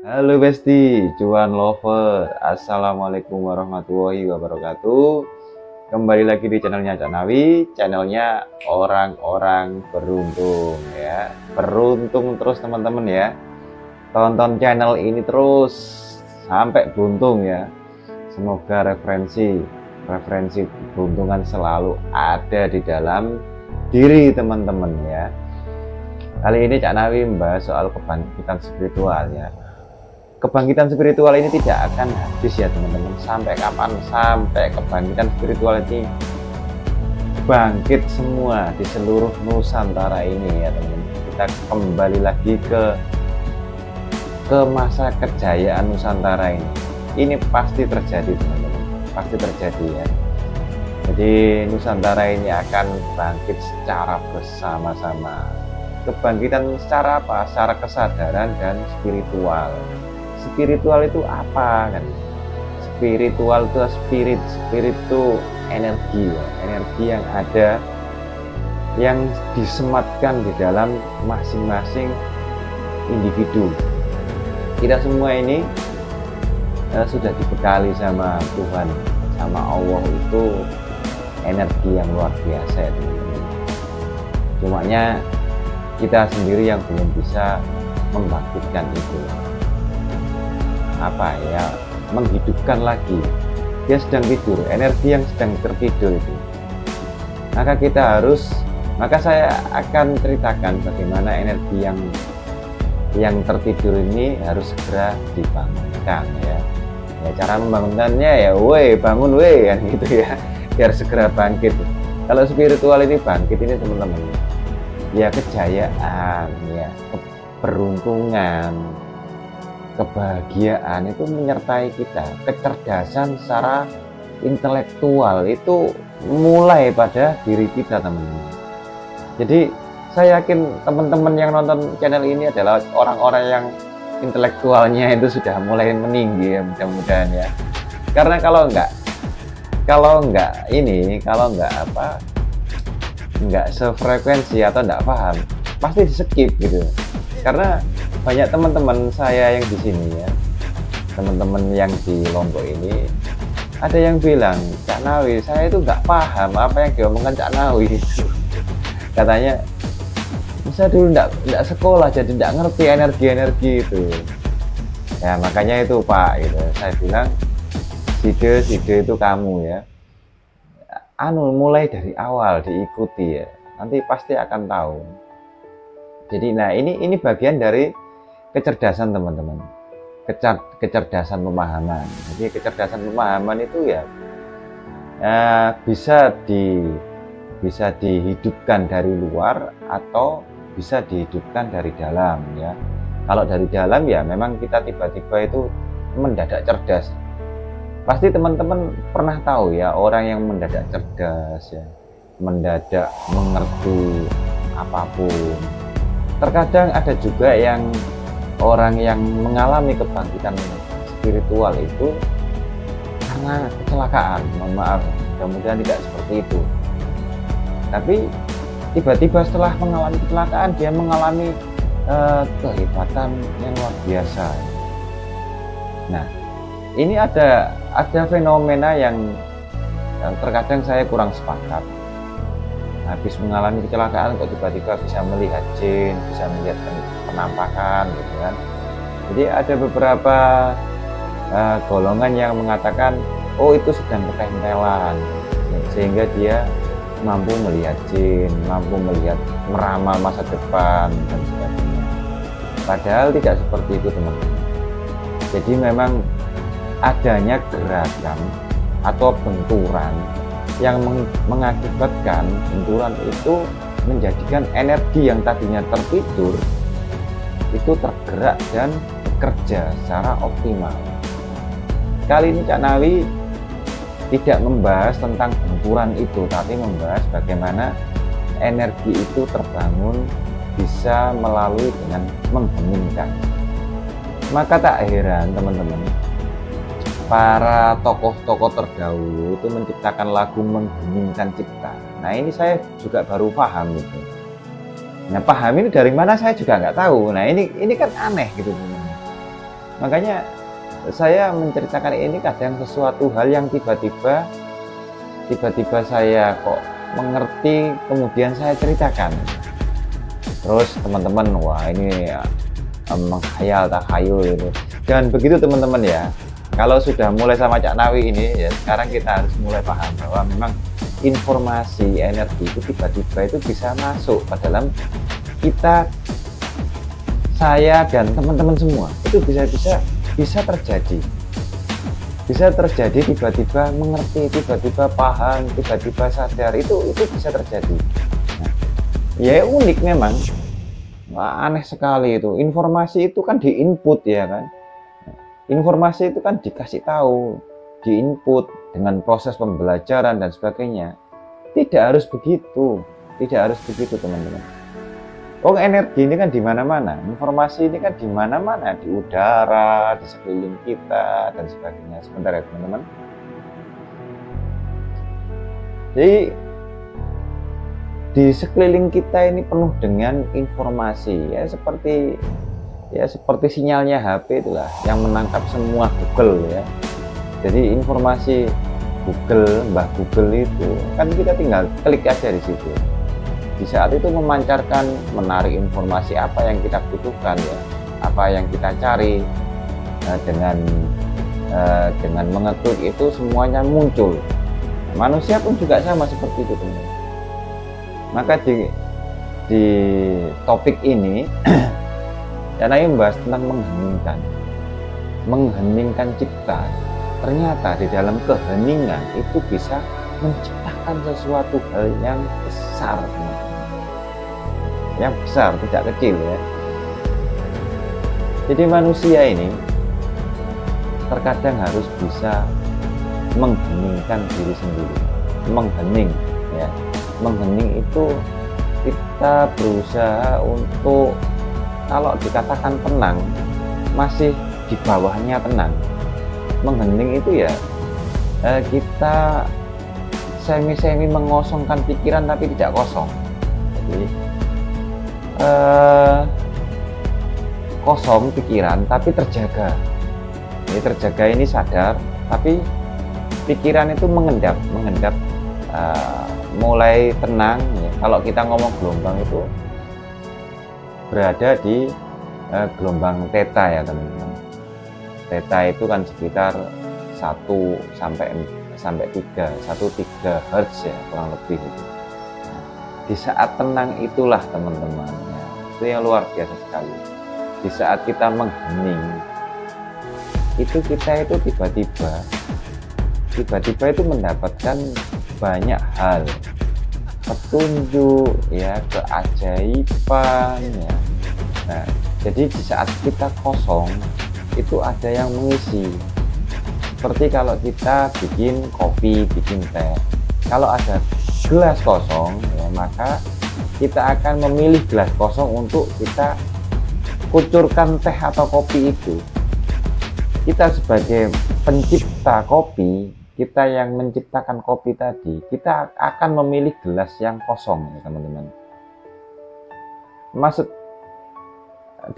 Halo Besti, cuan lover. Assalamualaikum warahmatullahi wabarakatuh. Kembali lagi di channelnya Cak Nawi, channelnya orang-orang beruntung ya. Beruntung terus teman-teman ya. Tonton channel ini terus sampai beruntung ya. Semoga referensi keberuntungan selalu ada di dalam diri teman-teman ya. Kali ini Cak Nawi membahas soal kebangkitan spiritual ya. Kebangkitan spiritual ini tidak akan habis ya teman-teman. Sampai kapan? Sampai kebangkitan spiritual ini bangkit semua di seluruh Nusantara ini ya teman-teman. Kita kembali lagi ke masa kejayaan Nusantara ini. Ini pasti terjadi teman-teman, pasti terjadi ya. Jadi Nusantara ini akan bangkit secara bersama-sama. Kebangkitan secara apa? Secara kesadaran dan spiritual. Spiritual itu apa kan? Spiritual itu spirit itu energi ya. Energi yang ada, yang disematkan di dalam masing-masing individu. Kita semua ini sudah dibekali sama Tuhan, sama Allah itu energi yang luar biasa ya teman-teman. Cumanya kita sendiri yang belum bisa membangkitkan itu, apa ya, menghidupkan lagi. Dia sedang tidur, energi yang sedang tertidur itu. Maka saya akan ceritakan bagaimana energi yang tertidur ini harus segera dibangunkan ya. Ya cara membangunkannya ya, woi bangun woi kan gitu ya, biar segera bangkit. Kalau spiritual ini bangkit ini teman-teman, ya kejayaan ya, keberuntungan, kebahagiaan itu menyertai kita. Kecerdasan secara intelektual itu mulai pada diri kita teman-teman. Jadi saya yakin teman-teman yang nonton channel ini adalah orang-orang yang intelektualnya itu sudah mulai meninggi ya, mudah-mudahan ya. Karena kalau nggak sefrekuensi atau nggak paham, pasti di skip gitu. Karena banyak teman-teman saya yang di sini ya, teman-teman yang di Lombok ini, ada yang bilang, Cak Nawi, saya itu nggak paham apa yang diomongkan Cak Nawi. Katanya saya dulu nggak sekolah, jadi nggak ngerti energi itu ya. Makanya itu Pak gitu, saya bilang side itu kamu ya, mulai dari awal diikuti ya, nanti pasti akan tahu. Jadi nah ini bagian dari kecerdasan teman-teman, kecerdasan pemahaman. Jadi kecerdasan pemahaman itu ya, bisa dihidupkan dari luar atau bisa dihidupkan dari dalam ya. Kalau dari dalam ya memang kita tiba-tiba itu mendadak cerdas. Pasti teman-teman pernah tahu ya, orang yang mendadak cerdas ya, mendadak mengerti apapun. Terkadang ada juga orang yang mengalami kebangkitan spiritual itu karena kecelakaan. Mohon maaf, mudah-mudahan tidak seperti itu. Tapi tiba-tiba setelah mengalami kecelakaan, dia mengalami kehebatan yang luar biasa. Nah, ini ada fenomena yang terkadang saya kurang sepakat. Habis mengalami kecelakaan kok tiba-tiba bisa melihat jin, bisa melihat penampakan gitu kan. Jadi ada beberapa golongan yang mengatakan, oh itu sedang ketempelan, sehingga dia mampu melihat jin, mampu melihat meramal masa depan dan sebagainya. Padahal tidak seperti itu teman-teman. Jadi memang adanya gerakan atau benturan yang mengakibatkan benturan itu menjadikan energi yang tadinya tertidur itu tergerak dan bekerja secara optimal. Kali ini Cak Nawi tidak membahas tentang benturan itu, tapi membahas bagaimana energi itu terbangun bisa melalui dengan mengheningkan. Maka tak heran teman-teman, para tokoh-tokoh terdahulu itu menciptakan lagu mengheningkan cipta. Nah ini saya juga baru paham itu. Nah paham ini dari mana saya juga nggak tahu. Nah ini kan aneh gitu teman-teman. Makanya saya menceritakan ini kadang sesuatu hal yang tiba-tiba saya kok mengerti, kemudian saya ceritakan. Terus teman-teman, wah ini menghayal takhayul itu. Jangan begitu teman-teman ya. Kalau sudah mulai sama Cak Nawi ini ya, sekarang kita harus mulai paham bahwa memang informasi energi itu tiba-tiba itu bisa masuk ke dalam kita, saya dan teman-teman semua. Itu bisa terjadi tiba-tiba mengerti, tiba-tiba paham, tiba-tiba sadar, itu bisa terjadi. Nah, ya unik memang. Wah, aneh sekali itu. Informasi itu kan diinput ya kan. Informasi itu kan dikasih tahu, diinput dengan proses pembelajaran dan sebagainya. Tidak harus begitu, teman-teman. Oh, energi ini kan di mana-mana, informasi ini kan di mana-mana, di udara, di sekeliling kita dan sebagainya. Sebentar ya teman-teman. Jadi di sekeliling kita ini penuh dengan informasi ya, seperti sinyalnya HP itulah yang menangkap semua Google ya. Jadi informasi Mbah Google itu kan kita tinggal klik aja di situ. Di saat itu memancarkan, menarik informasi apa yang kita butuhkan ya, apa yang kita cari. Dengan mengetuk itu semuanya muncul. Manusia pun juga sama seperti itu teman-teman. Maka di topik ini Cak Nawi membahas tentang mengheningkan cipta. Ternyata di dalam keheningan itu bisa menciptakan sesuatu hal yang besar, tidak kecil ya. Jadi manusia ini terkadang harus bisa mengheningkan diri sendiri. Menghening ya. Menghening itu kita berusaha untuk, kalau dikatakan tenang, masih di bawahnya tenang. Menghening itu ya kita semi mengosongkan pikiran tapi tidak kosong. Jadi kosong pikiran tapi terjaga. Ini terjaga, ini sadar, tapi pikiran itu mengendap, mulai tenang ya. Kalau kita ngomong gelombang itu berada di gelombang theta ya teman-teman. Theta itu kan sekitar 1 sampai 3 Hz ya, kurang lebih itu. Nah, di saat tenang itulah teman-teman ya, itu yang luar biasa sekali. Di saat kita menghening itu, kita itu tiba-tiba itu mendapatkan banyak hal, petunjuk ya, keajaiban ya. Nah, jadi di saat kita kosong itu ada yang mengisi. Seperti kalau kita bikin kopi, bikin teh, kalau ada gelas kosong ya, maka kita akan memilih gelas kosong untuk kita kucurkan teh atau kopi itu. Kita sebagai pencipta kopi, kita yang menciptakan kopi tadi, kita akan memilih gelas yang kosong ya teman-teman. Maksud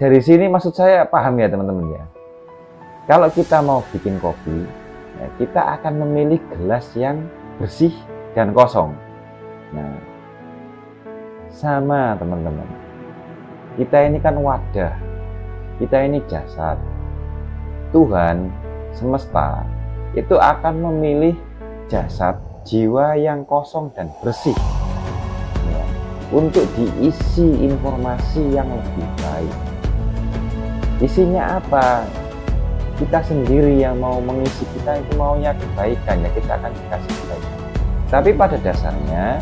dari sini, maksud saya paham ya teman-teman ya. Kalau kita mau bikin kopi ya, kita akan memilih gelas yang bersih dan kosong. Nah, sama teman-teman, kita ini kan wadah, kita ini jasad. Tuhan semesta itu akan memilih jasad, jiwa yang kosong dan bersih ya, untuk diisi informasi yang lebih baik. Isinya apa? Kita sendiri yang mau mengisi, kita itu maunya kebaikan ya, kita akan dikasih kebaikan. Tapi pada dasarnya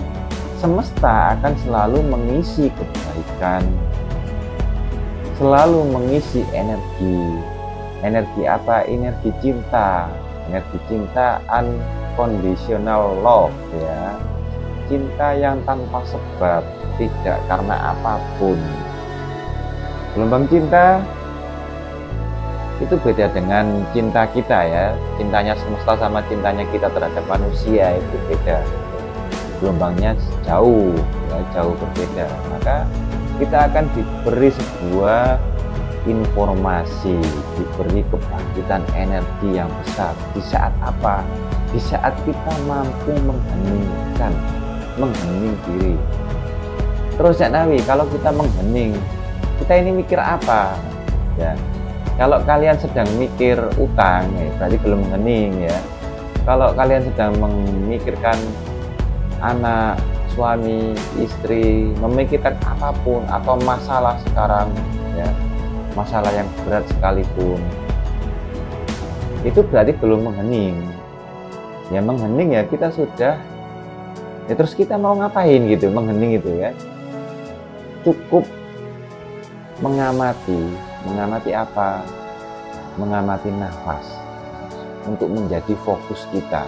semesta akan selalu mengisi kebaikan, selalu mengisi energi. Energi apa? Energi cinta. Energi cinta, unconditional love ya. Cinta yang tanpa sebab, tidak karena apapun. Gelombang cinta itu beda dengan cinta kita ya. Cintanya semesta sama cintanya kita terhadap manusia itu beda. Gelombangnya jauh ya, jauh berbeda. Maka kita akan diberi sebuah informasi, diberi kebangkitan energi yang besar. Di saat apa? Di saat kita mampu menghening diri. Terus ya Nawi, kalau kita menghening, kita ini mikir apa? Ya, kalau kalian sedang mikir utang, ya, berarti belum menghening ya. Kalau kalian sedang memikirkan anak, suami, istri, memikirkan apapun atau masalah sekarang, ya, masalah yang berat sekalipun, itu berarti belum menghening. Ya menghening ya kita sudah, ya terus kita mau ngapain gitu? Menghening itu ya cukup mengamati apa? Mengamati nafas untuk menjadi fokus kita.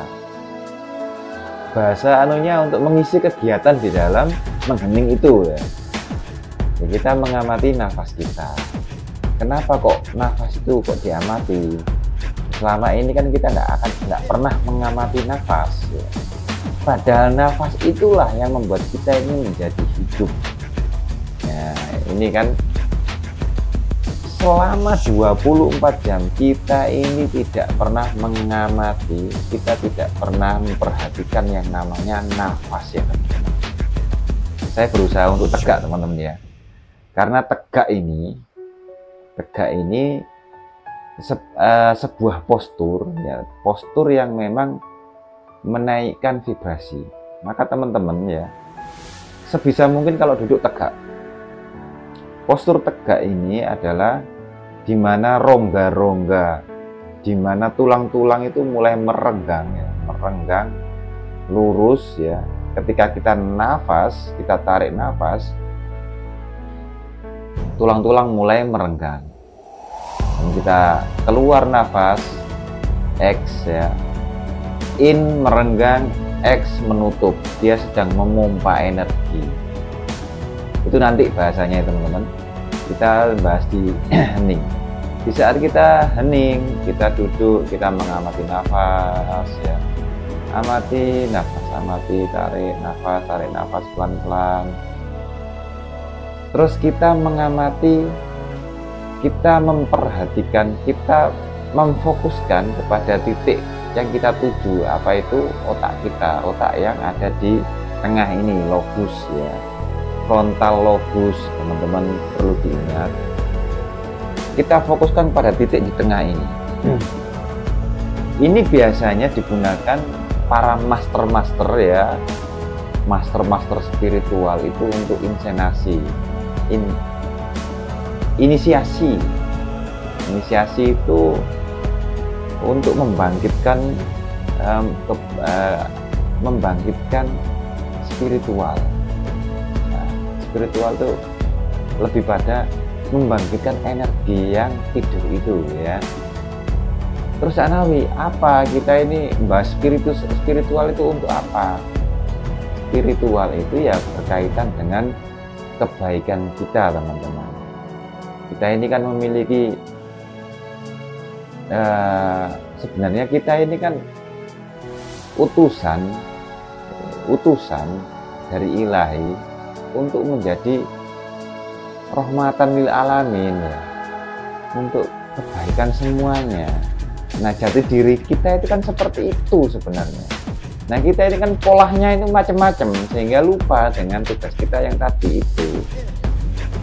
Bahasa anunya untuk mengisi kegiatan di dalam menghening itu ya. Ya kita mengamati nafas kita. Kenapa kok nafas itu kok diamati? Selama ini kan kita nggak pernah mengamati nafas ya. Padahal nafas itulah yang membuat kita ini menjadi hidup. Nah ini kan selama 24 jam kita ini tidak pernah mengamati, kita tidak pernah memperhatikan yang namanya nafas ya teman-teman. Saya berusaha untuk tegak teman-teman ya, karena tegak ini sebuah postur ya, postur yang memang menaikkan vibrasi. Maka teman-teman ya, sebisa mungkin kalau duduk tegak. Postur tegak ini adalah di mana rongga-rongga, di mana tulang-tulang itu mulai merenggang ya, merenggang lurus ya. Ketika kita nafas, kita tarik nafas, tulang-tulang mulai merenggang. Dan kita keluar nafas, X ya, in merenggang, X menutup. Dia sedang memompa energi. Itu nanti bahasanya teman-teman. Kita bahas di hening. Di saat kita hening, kita duduk, kita mengamati nafas ya. Amati nafas, amati, tarik nafas pelan-pelan. Terus kita mengamati, kita memperhatikan, kita memfokuskan kepada titik yang kita tuju. Apa itu? Otak kita, otak yang ada di tengah ini, lobus ya. Frontal lobus, teman-teman perlu diingat. Kita fokuskan pada titik di tengah ini. Ini biasanya digunakan para master-master ya, master-master spiritual itu untuk inisiasi itu untuk membangkitkan spiritual. Spiritual itu lebih pada membangkitkan energi yang tidur itu ya. Terus Anawi, apa kita ini bahas spiritual itu untuk apa? Spiritual itu ya berkaitan dengan kebaikan kita teman-teman. Kita ini kan memiliki sebenarnya kita ini kan utusan dari Ilahi untuk menjadi rahmatan lil alamin ya, untuk kebaikan semuanya. Nah jati diri kita itu kan seperti itu sebenarnya. Nah kita ini kan polanya itu macam-macam sehingga lupa dengan tugas kita yang tadi itu,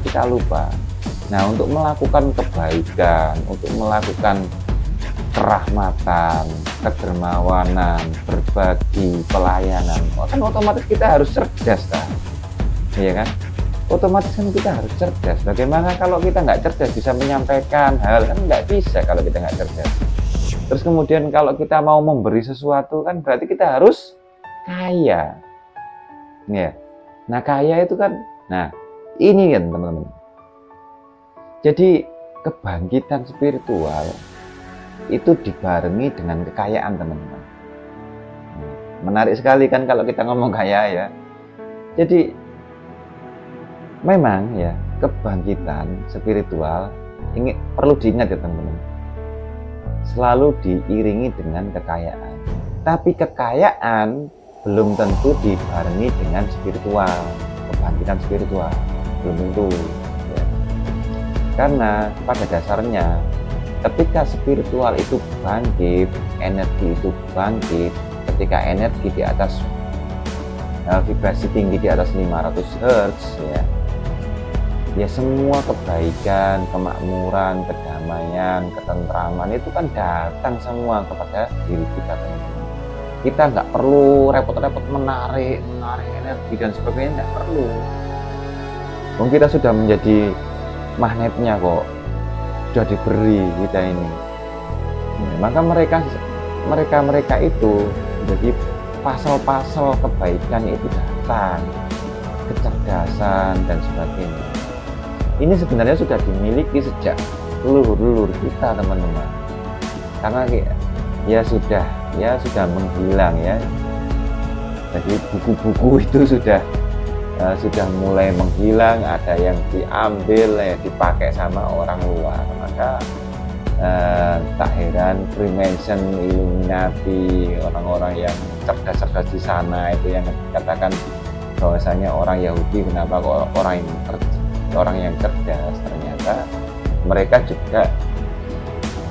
kita lupa. Nah untuk melakukan kebaikan, untuk melakukan kerahmatan, kedermawanan, berbagi, pelayanan, kan otomatis kita harus cerdas kan. Iya kan? Otomatis kan kita harus cerdas. Bagaimana kalau kita nggak cerdas bisa menyampaikan hal, kan nggak bisa kalau kita nggak cerdas. Terus kemudian kalau kita mau memberi sesuatu kan berarti kita harus kaya. Ya. Nah kaya itu kan, nah ini kan teman-teman. Jadi kebangkitan spiritual itu dibarengi dengan kekayaan teman-teman. Menarik sekali kan kalau kita ngomong kaya ya. Jadi memang ya kebangkitan spiritual ini perlu diingat ya teman-teman, selalu diiringi dengan kekayaan. Tapi kekayaan belum tentu dibarengi dengan spiritual, kebangkitan spiritual belum tentu ya. Karena pada dasarnya ketika spiritual itu bangkit, energi itu bangkit, ketika energi di atas vibrasi tinggi di atas 500 Hz ya semua kebaikan, kemakmuran, kedamaian, ketentraman itu kan datang semua kepada diri kita, teman-teman. Kita nggak perlu repot-repot menarik energi dan sebagainya, nggak perlu. Kita sudah menjadi magnetnya kok, sudah diberi kita ini. Maka mereka itu jadi pasal-pasal kebaikan itu datang, kecerdasan dan sebagainya. Ini sebenarnya sudah dimiliki sejak leluhur kita, teman-teman. Karena ya sudah menghilang ya. Jadi buku-buku itu sudah mulai menghilang, ada yang diambil ya dipakai sama orang luar. Maka tak heran Freemason, Illuminati, orang-orang yang cerdas-cerdas di sana itu yang katakan bahwasanya orang Yahudi kenapa kok orang yang cerdas, ternyata mereka juga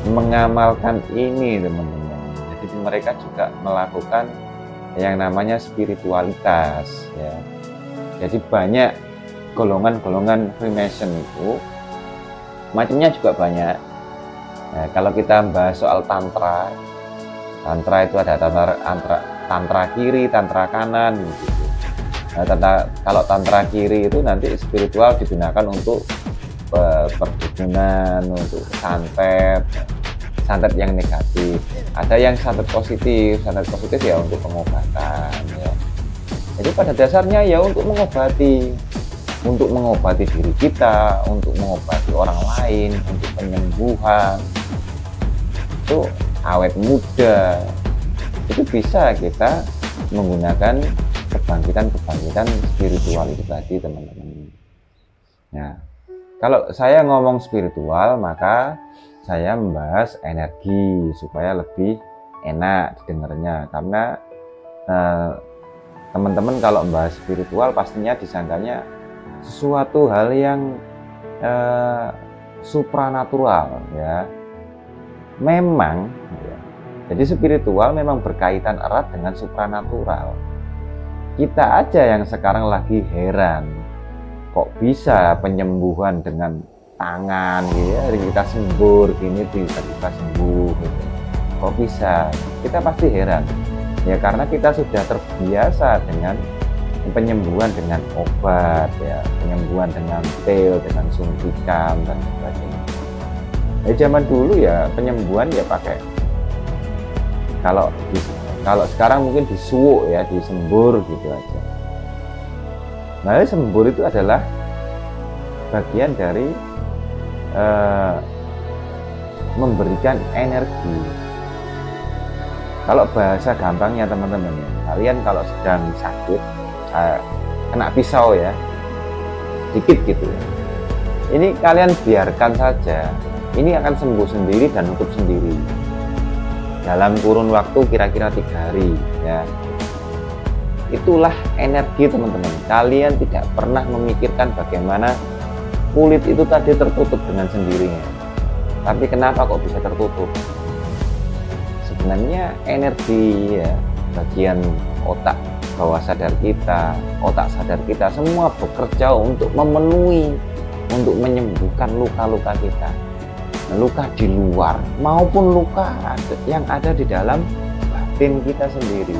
mengamalkan ini, teman-teman. Jadi mereka juga melakukan yang namanya spiritualitas ya. Jadi banyak golongan-golongan Freemason itu macamnya juga banyak. Nah, kalau kita bahas soal tantra itu ada tantra kiri, tantra kanan gitu. Nah, kalau tantra kiri itu nanti spiritual digunakan untuk perdukunan, untuk santet yang negatif. Ada yang santet positif ya untuk pengobatan ya. Jadi pada dasarnya ya untuk mengobati diri kita, untuk mengobati orang lain, untuk penyembuhan. Itu awet muda. Itu bisa kita menggunakan kebangkitan spiritual itu tadi, teman-teman. Nah, kalau saya ngomong spiritual, maka saya membahas energi supaya lebih enak didengarnya. Karena teman-teman kalau membahas spiritual pastinya disangkanya sesuatu hal yang supranatural ya. Memang ya. Jadi spiritual memang berkaitan erat dengan supranatural. Kita aja yang sekarang lagi heran kok bisa penyembuhan dengan tangan gitu ya, kita sembur gini tiba-tiba sembuh gitu. Kok bisa? Kita pasti heran ya, karena kita sudah terbiasa dengan penyembuhan dengan obat ya, penyembuhan dengan pil, dengan suntikan dan sebagainya. Zaman dulu ya penyembuhan ya pakai, kalau sekarang mungkin disuwuk ya, disembur gitu aja. Nah, sembur itu adalah bagian dari memberikan energi. Kalau bahasa gampangnya teman-teman, kalian kalau sedang sakit, kena pisau ya, sedikit gitu ya, ini kalian biarkan saja, ini akan sembuh sendiri dan nutup sendiri dalam kurun waktu kira-kira 3 hari ya. Itulah energi, teman-teman. Kalian tidak pernah memikirkan bagaimana kulit itu tadi tertutup dengan sendirinya, tapi kenapa kok bisa tertutup? Sebenarnya energi ya, bagian otak bawah sadar kita, otak sadar kita semua bekerja untuk memenuhi, untuk menyembuhkan luka-luka kita, luka di luar maupun luka yang ada di dalam batin kita sendiri.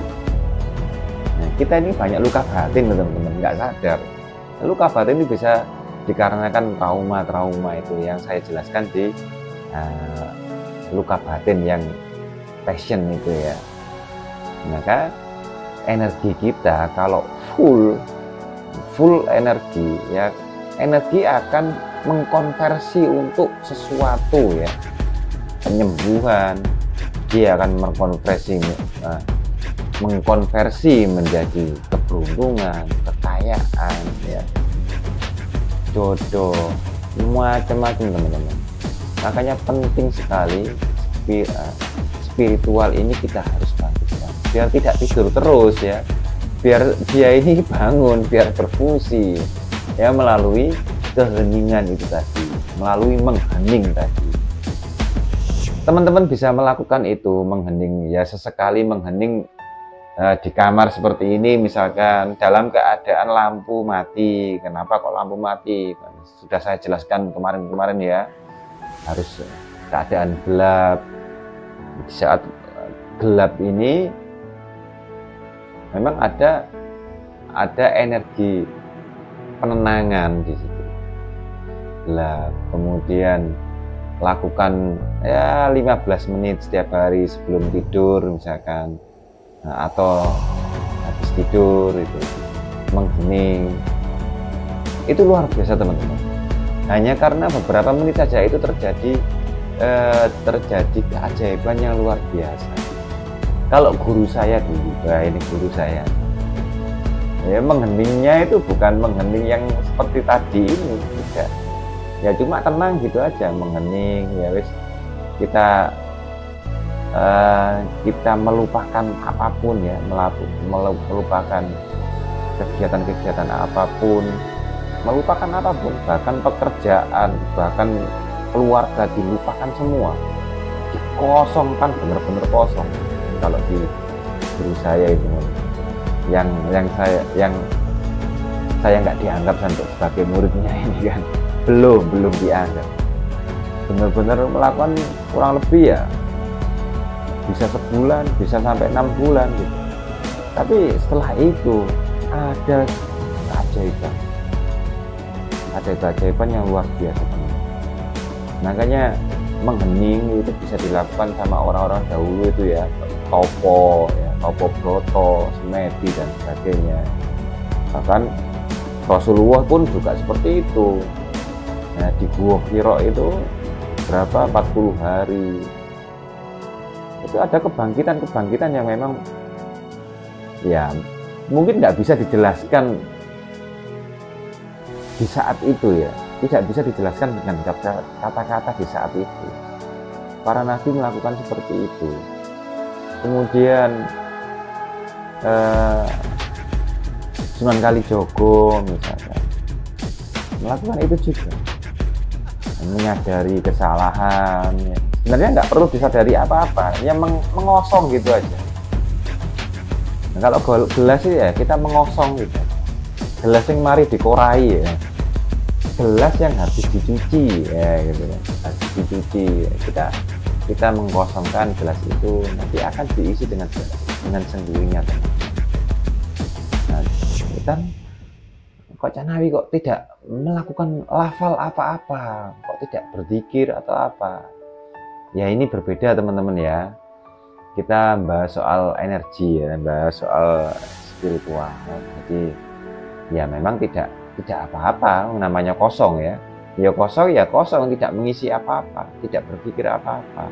Nah, kita ini banyak luka batin, teman-teman, nggak sadar. Luka batin itu bisa dikarenakan trauma-trauma itu yang saya jelaskan di luka batin yang passion itu ya. Maka energi kita kalau full energi ya, energi akan mengkonversi untuk sesuatu ya, penyembuhan. Dia akan mengkonversi menjadi keberuntungan, kekayaan ya, jodoh, macam-macam, teman-teman. Makanya penting sekali spiritual ini kita harus bangkitkan biar tidak tidur terus ya, biar dia ini bangun, biar berfungsi ya melalui keheningan itu tadi. melalui menghening tadi. Teman-teman bisa melakukan itu, menghening ya, sesekali menghening di kamar seperti ini, misalkan dalam keadaan lampu mati. Kenapa kok lampu mati? Sudah saya jelaskan kemarin-kemarin ya, harus keadaan gelap. Di saat gelap ini memang ada energi penenangan di situ. Gelap, kemudian lakukan ya 15 menit setiap hari sebelum tidur misalkan, atau habis tidur itu menghening. Itu luar biasa teman-teman. Hanya karena beberapa menit saja itu terjadi keajaiban yang luar biasa. Kalau guru saya dulu, ini guru saya, ya mengheningnya itu bukan menghening yang seperti tadi ini, tidak. Ya cuma tenang gitu aja, menghening ya wis, kita melupakan apapun ya, melupakan kegiatan-kegiatan apapun, bahkan pekerjaan, bahkan keluarga, dilupakan semua, dikosongkan, bener-bener kosong. Kalau di guru saya itu yang saya nggak dianggap sebagai muridnya ini kan, belum dianggap, benar-benar melakukan kurang lebih ya bisa sebulan, bisa sampai 6 bulan gitu. Tapi setelah itu ada keajaiban yang luar biasa. Makanya menghening itu bisa dilakukan sama orang-orang dahulu itu ya, Topo Broto, Semedi dan sebagainya. Bahkan Rasulullah pun juga seperti itu. Nah, di Gua Hira itu berapa, 40 hari itu ada kebangkitan yang memang ya mungkin nggak bisa dijelaskan di saat itu ya, tidak bisa dijelaskan dengan kata-kata di saat itu. Para nabi melakukan seperti itu. Kemudian Sunan Kalijogo misalnya melakukan itu juga, menyadari kesalahan ya. Sebenarnya nggak perlu disadari apa-apa, ya mengosong gitu aja. Nah, kalau gelas sih ya kita mengosong gitu, gelas yang mari dikorai ya, gelas yang habis dicuci ya gitu ya, habis dicuci kita mengkosongkan gelas itu, nanti akan diisi dengan sendirinya. Nah, kita kok Canawi kok tidak melakukan lafal apa-apa, kok tidak berzikir atau apa? Ya ini berbeda teman-teman ya. Kita bahas soal energi ya, bahas soal spiritual. Jadi ya memang tidak apa-apa, namanya kosong ya. Ya kosong, tidak mengisi apa-apa, tidak berpikir apa-apa.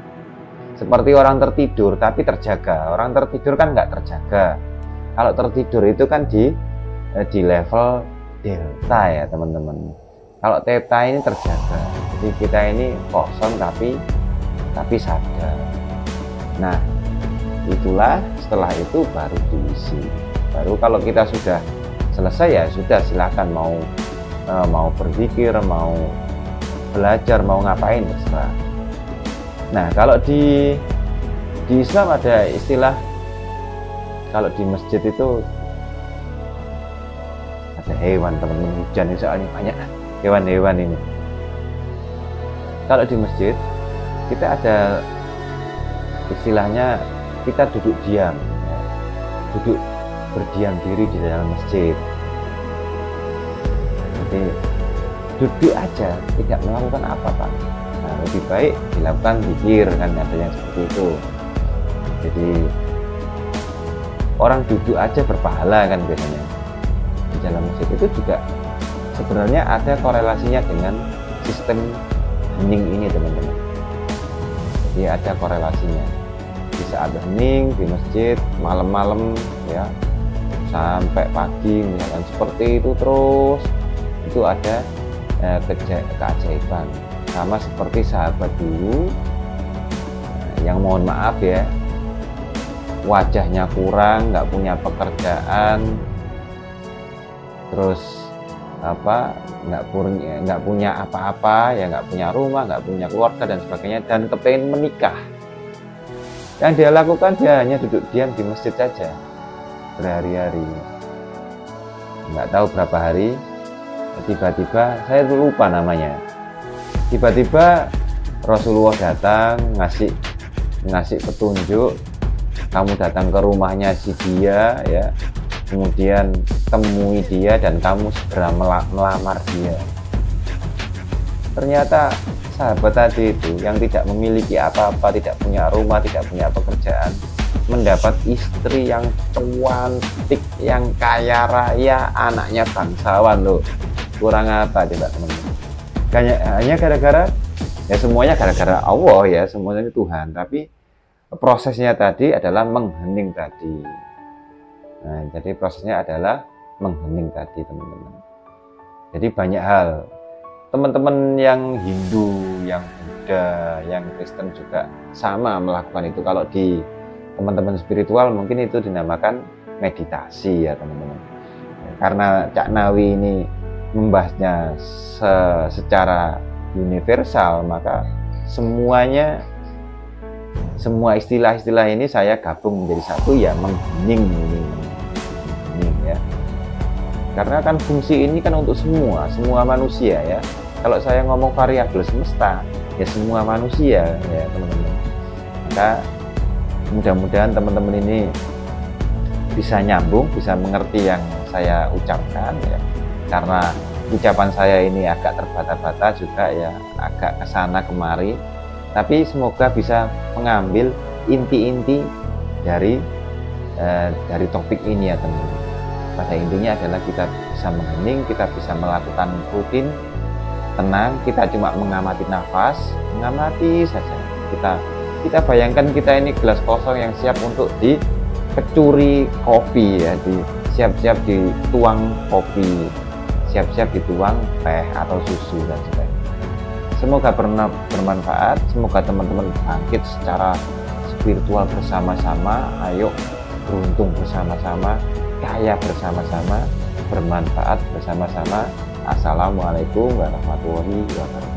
Seperti orang tertidur tapi terjaga. Orang tertidur kan nggak terjaga. Kalau tertidur itu kan di level delta ya teman-teman. Kalau theta ini terjaga. Jadi kita ini kosong tapi sadar. Nah, itulah setelah itu baru diisi. Baru kalau kita sudah selesai ya sudah, silakan mau berzikir, mau belajar, mau ngapain terserah. Nah, kalau di Islam ada istilah, kalau di masjid itu ada hewan teman-teman, hujan ini soalnya banyak hewan-hewan ini. Kalau di masjid kita ada istilahnya, kita duduk diam ya. Duduk berdiam diri di dalam masjid. Jadi duduk aja, tidak melakukan apa-apa. Nah, lebih baik dilakukan zikir, kan ada yang seperti itu. Jadi orang duduk aja berpahala kan biasanya. Di dalam masjid itu juga sebenarnya ada korelasinya dengan sistem hening ini teman-teman. Jadi ada korelasinya. Di saat hening di masjid malam-malam ya sampai pagi misalkan seperti itu terus, itu ada keajaiban. Sama seperti sahabat dulu yang mohon maaf ya, wajahnya kurang, nggak punya pekerjaan, terus nggak punya apa-apa, ya nggak punya rumah, nggak punya keluarga dan sebagainya, dan kepengen menikah. Yang dia lakukan, dia hanya duduk diam di masjid saja berhari-hari. Nggak tahu berapa hari, tiba-tiba saya lupa namanya. Tiba-tiba Rasulullah datang ngasih petunjuk, kamu datang ke rumahnya si dia ya, kemudian temui dia dan kamu segera melamar dia. Ternyata sahabat tadi itu yang tidak memiliki apa-apa, tidak punya rumah, tidak punya pekerjaan, mendapat istri yang cantik, yang kaya raya, anaknya bangsawan loh. Kurang apa coba teman-teman? Hanya gara-gara, ya semuanya gara-gara Allah ya, semuanya Tuhan, tapi prosesnya tadi adalah menghening tadi. Nah, jadi prosesnya adalah menghening tadi teman-teman. Jadi banyak hal. Teman-teman yang Hindu, yang Buddha, yang Kristen juga sama melakukan itu. Kalau di teman-teman spiritual mungkin itu dinamakan meditasi ya teman-teman. Karena Cak Nawi ini membahasnya secara universal, maka semua istilah-istilah ini saya gabung menjadi satu, ya menghening ini ya. Karena kan fungsi ini kan untuk semua manusia ya. Kalau saya ngomong variabel semesta, ya semua manusia ya teman-teman. Maka mudah-mudahan teman-teman ini bisa nyambung, bisa mengerti yang saya ucapkan ya. Karena ucapan saya ini agak terbata-bata juga ya, agak kesana kemari. Tapi semoga bisa mengambil inti-inti dari topik ini ya teman-teman. Pada intinya adalah kita bisa menghening, kita bisa melakukan rutin, tenang, kita cuma mengamati nafas, mengamati saja. Kita bayangkan kita ini gelas kosong yang siap untuk dikecuri kopi ya, siap-siap dituang kopi, siap-siap dituang teh atau susu dan sebagainya. Semoga bermanfaat, semoga teman-teman bangkit secara spiritual bersama-sama. Ayo beruntung bersama-sama, kaya bersama-sama, bermanfaat bersama-sama. Assalamualaikum warahmatullahi wabarakatuh.